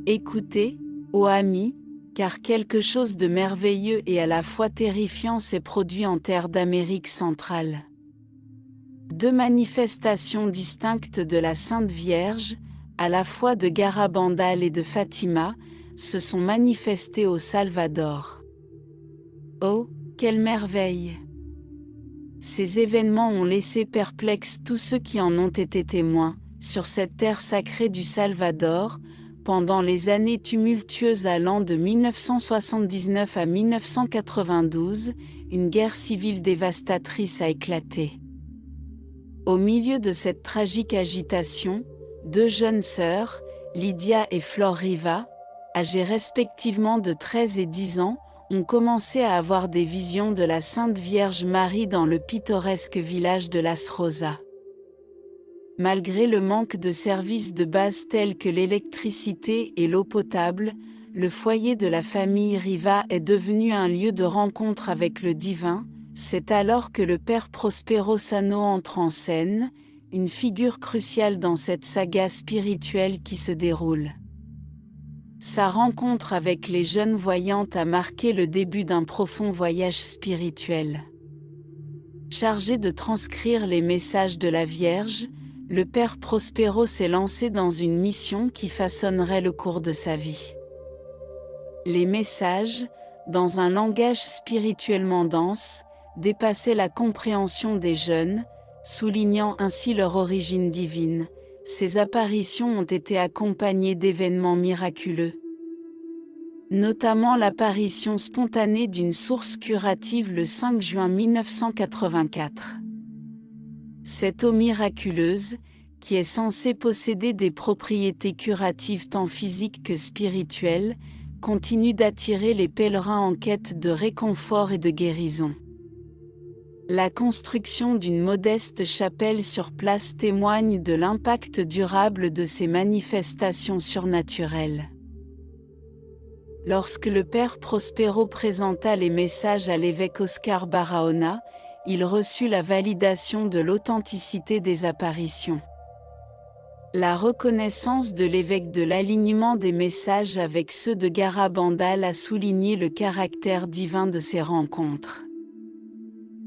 Écoutez, ô amis, car quelque chose de merveilleux et à la fois terrifiant s'est produit en terre d'Amérique centrale. Deux manifestations distinctes de la Sainte Vierge, à la fois de Garabandal et de Fatima, se sont manifestées au Salvador. Oh, quelle merveille! Ces événements ont laissé perplexes tous ceux qui en ont été témoins, sur cette terre sacrée du Salvador, pendant les années tumultueuses allant de 1979 à 1992, une guerre civile dévastatrice a éclaté. Au milieu de cette tragique agitation, deux jeunes sœurs, Lydia et Flor Riva, âgées respectivement de 13 et 10 ans, ont commencé à avoir des visions de la Sainte Vierge Marie dans le pittoresque village de Las Rosas. Malgré le manque de services de base tels que l'électricité et l'eau potable, le foyer de la famille Riva est devenu un lieu de rencontre avec le divin. C'est alors que le père Prospero Sano entre en scène, une figure cruciale dans cette saga spirituelle qui se déroule. Sa rencontre avec les jeunes voyantes a marqué le début d'un profond voyage spirituel. Chargé de transcrire les messages de la Vierge, le père Prospero s'est lancé dans une mission qui façonnerait le cours de sa vie. Les messages, dans un langage spirituellement dense, dépassaient la compréhension des jeunes, soulignant ainsi leur origine divine. Ces apparitions ont été accompagnées d'événements miraculeux. Notamment l'apparition spontanée d'une source curative le 5 juin 1984. Cette eau miraculeuse, qui est censée posséder des propriétés curatives tant physiques que spirituelles, continue d'attirer les pèlerins en quête de réconfort et de guérison. La construction d'une modeste chapelle sur place témoigne de l'impact durable de ces manifestations surnaturelles. Lorsque le père Prospero présenta les messages à l'évêque Oscar Barahona, il reçut la validation de l'authenticité des apparitions. La reconnaissance de l'évêque de l'alignement des messages avec ceux de Garabandal a souligné le caractère divin de ces rencontres.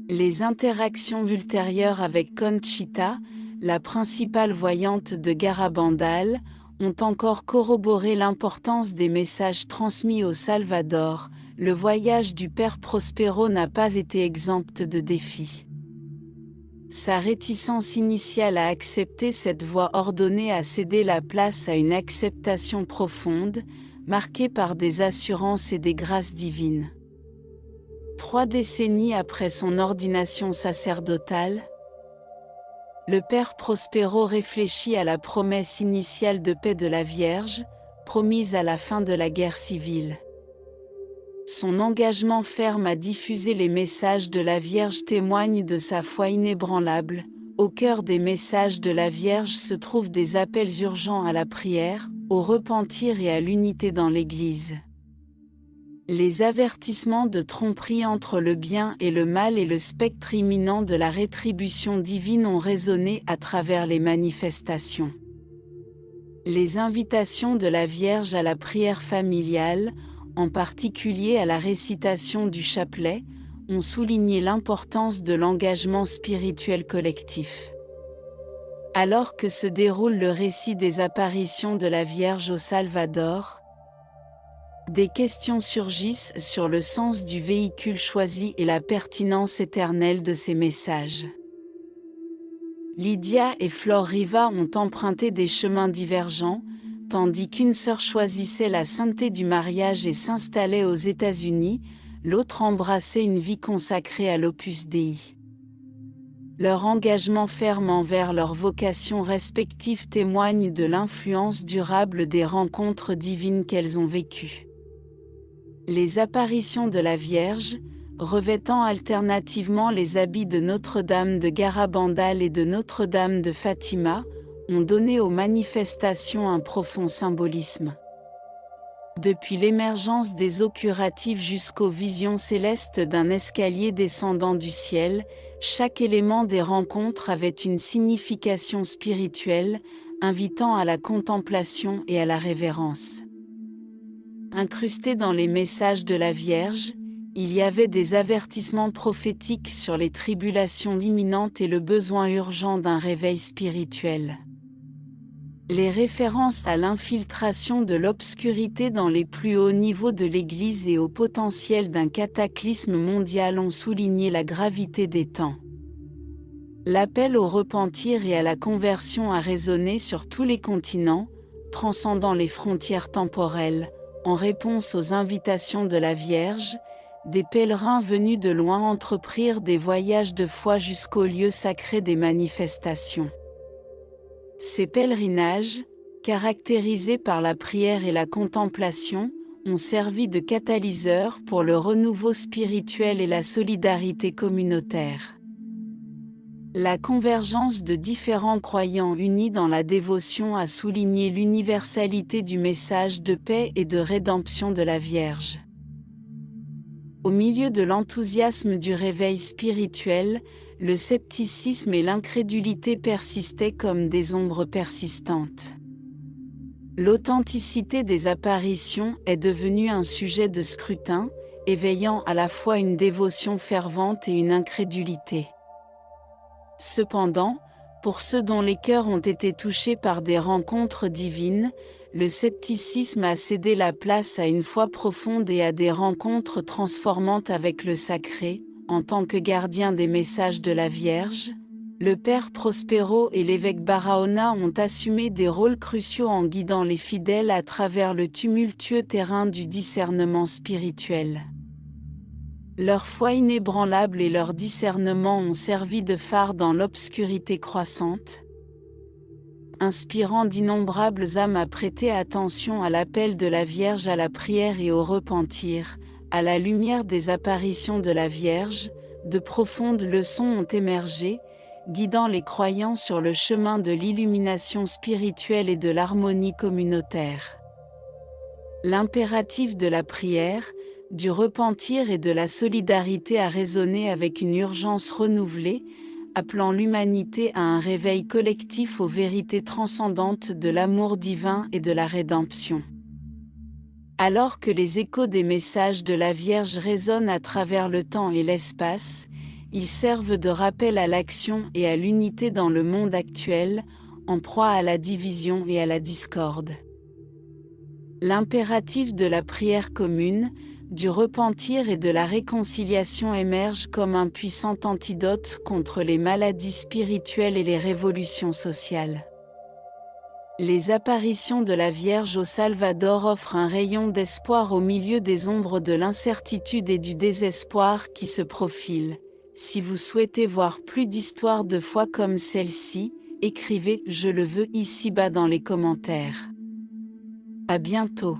Les interactions ultérieures avec Conchita, la principale voyante de Garabandal, ont encore corroboré l'importance des messages transmis au Salvador. Le voyage du père Prospero n'a pas été exempt de défis. Sa réticence initiale à accepter cette voie ordonnée a cédé la place à une acceptation profonde, marquée par des assurances et des grâces divines. 3 décennies après son ordination sacerdotale, le père Prospero réfléchit à la promesse initiale de paix de la Vierge, promise à la fin de la guerre civile. Son engagement ferme à diffuser les messages de la Vierge témoigne de sa foi inébranlable. Au cœur des messages de la Vierge se trouvent des appels urgents à la prière, au repentir et à l'unité dans l'Église. Les avertissements de tromperie entre le bien et le mal et le spectre imminent de la rétribution divine ont résonné à travers les manifestations. Les invitations de la Vierge à la prière familiale, en particulier à la récitation du chapelet, ont souligné l'importance de l'engagement spirituel collectif. Alors que se déroule le récit des apparitions de la Vierge au Salvador, des questions surgissent sur le sens du véhicule choisi et la pertinence éternelle de ces messages. Lydia et Flor Riva ont emprunté des chemins divergents, tandis qu'une sœur choisissait la sainteté du mariage et s'installait aux États-Unis, l'autre embrassait une vie consacrée à l'Opus Dei. Leur engagement ferme envers leurs vocations respectives témoigne de l'influence durable des rencontres divines qu'elles ont vécues. Les apparitions de la Vierge, revêtant alternativement les habits de Notre-Dame de Garabandal et de Notre-Dame de Fatima, ont donné aux manifestations un profond symbolisme. Depuis l'émergence des eaux curatives jusqu'aux visions célestes d'un escalier descendant du ciel, chaque élément des rencontres avait une signification spirituelle, invitant à la contemplation et à la révérence. Incrustés dans les messages de la Vierge, il y avait des avertissements prophétiques sur les tribulations imminentes et le besoin urgent d'un réveil spirituel. Les références à l'infiltration de l'obscurité dans les plus hauts niveaux de l'Église et au potentiel d'un cataclysme mondial ont souligné la gravité des temps. L'appel au repentir et à la conversion a résonné sur tous les continents, transcendant les frontières temporelles, en réponse aux invitations de la Vierge. Des pèlerins venus de loin entreprirent des voyages de foi jusqu'au lieu sacré des manifestations. Ces pèlerinages, caractérisés par la prière et la contemplation, ont servi de catalyseur pour le renouveau spirituel et la solidarité communautaire. La convergence de différents croyants unis dans la dévotion a souligné l'universalité du message de paix et de rédemption de la Vierge. Au milieu de l'enthousiasme du réveil spirituel, le scepticisme et l'incrédulité persistaient comme des ombres persistantes. L'authenticité des apparitions est devenue un sujet de scrutin, éveillant à la fois une dévotion fervente et une incrédulité. Cependant, pour ceux dont les cœurs ont été touchés par des rencontres divines, le scepticisme a cédé la place à une foi profonde et à des rencontres transformantes avec le sacré. En tant que gardien des messages de la Vierge, le père Prospero et l'évêque Barahona ont assumé des rôles cruciaux en guidant les fidèles à travers le tumultueux terrain du discernement spirituel. Leur foi inébranlable et leur discernement ont servi de phare dans l'obscurité croissante, inspirant d'innombrables âmes à prêter attention à l'appel de la Vierge à la prière et au repentir. À la lumière des apparitions de la Vierge, de profondes leçons ont émergé, guidant les croyants sur le chemin de l'illumination spirituelle et de l'harmonie communautaire. L'impératif de la prière, du repentir et de la solidarité a résonné avec une urgence renouvelée, appelant l'humanité à un réveil collectif aux vérités transcendantes de l'amour divin et de la rédemption. Alors que les échos des messages de la Vierge résonnent à travers le temps et l'espace, ils servent de rappel à l'action et à l'unité dans le monde actuel, en proie à la division et à la discorde. L'impératif de la prière commune, du repentir et de la réconciliation émerge comme un puissant antidote contre les maladies spirituelles et les révolutions sociales. Les apparitions de la Vierge au Salvador offrent un rayon d'espoir au milieu des ombres de l'incertitude et du désespoir qui se profilent. Si vous souhaitez voir plus d'histoires de foi comme celle-ci, écrivez « Je le veux » ici-bas dans les commentaires. À bientôt.